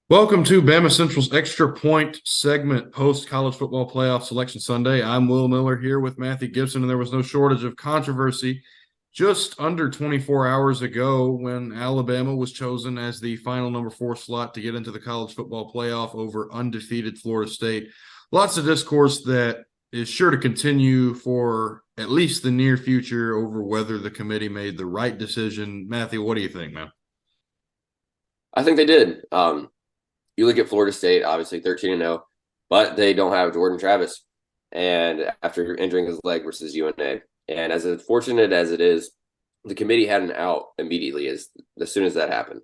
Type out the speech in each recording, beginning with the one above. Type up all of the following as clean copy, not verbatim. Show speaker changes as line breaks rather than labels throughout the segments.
Welcome to Bama Central's Extra Point segment post college football playoff selection Sunday. I'm Will Miller here with Mathey Gibson, and there was no shortage of controversy just under 24 hours ago when Alabama was chosen as the final number 4 slot to get into the college football playoff over undefeated Florida State. Lots of discourse that is sure to continue for at least the near future over whether the committee made the right decision. Mathey, what do you think, man?
I think they did. You look at Florida State, obviously 13-0, but they don't have Jordan Travis. And after injuring his leg versus UNA, and as fortunate as it is, the committee had an out immediately as soon as that happened.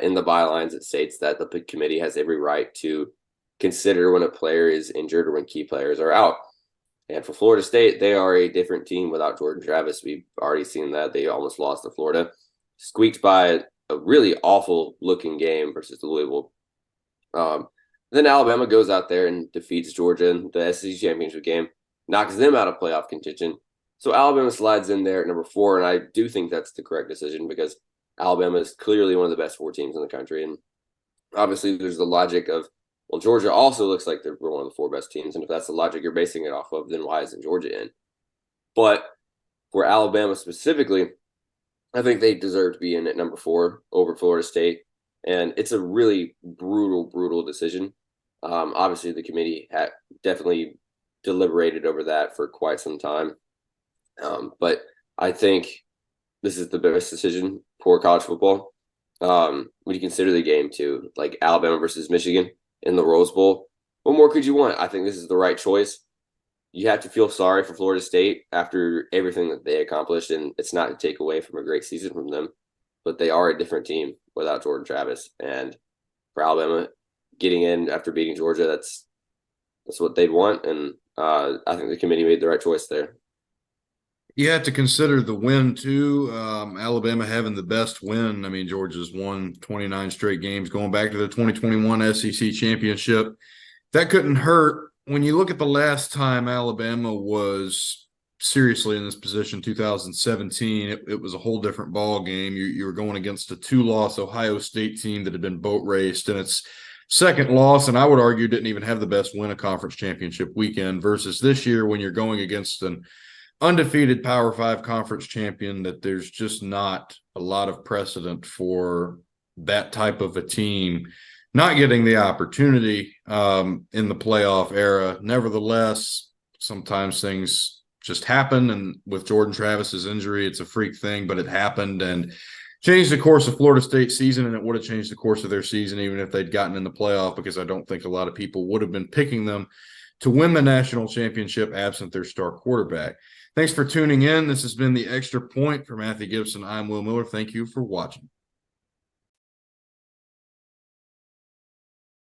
In the bylines, it states that the committee has every right to consider when a player is injured or when key players are out. And for Florida State, they are a different team without Jordan Travis. We've already seen that. They almost lost to Florida, squeaked by a really awful looking game versus Louisville. Then Alabama goes out there and defeats Georgia in the SEC championship game, knocks them out of playoff contention. So Alabama slides in there at number 4, and I do think that's the correct decision because Alabama is clearly one of the best 4 teams in the country. And obviously there's the logic of, well, Georgia also looks like they're one of the 4 best teams. And if that's the logic you're basing it off of, then why isn't Georgia in? But for Alabama specifically, I think they deserve to be in at number 4 over Florida State. And it's a really brutal decision. Obviously, the committee had definitely deliberated over that for quite some time. But I think this is the best decision for college football. When you consider the game, too, like Alabama versus Michigan in the Rose Bowl, what more could you want? I think this is the right choice. You have to feel sorry for Florida State after everything that they accomplished, and it's not to take away from a great season from them, but they are a different team without Jordan Travis. And for Alabama getting in after beating Georgia, that's what they'd want. And I think the committee made the right choice there.
You have to consider the win, too. Alabama having the best win. I mean, Georgia's won 29 straight games going back to the 2021 SEC championship. That couldn't hurt. When you look at the last time Alabama was seriously in this position, 2017, it was a whole different ball game. You were going against a 2-loss Ohio State team that had been boat raced, and its second loss, and I would argue didn't even have the best win a conference championship weekend, versus this year when you're going against an undefeated Power 5 conference champion that there's just not a lot of precedent for that type of a team not getting the opportunity in the playoff era. Nevertheless, sometimes things just happen, and with Jordan Travis's injury, it's a freak thing, but it happened and changed the course of Florida State's season, and it would have changed the course of their season even if they'd gotten in the playoff, because I don't think a lot of people would have been picking them to win the national championship absent their star quarterback. Thanks for tuning in. This has been the Extra Point for Mathey Gibson. I'm Will Miller. Thank you for watching.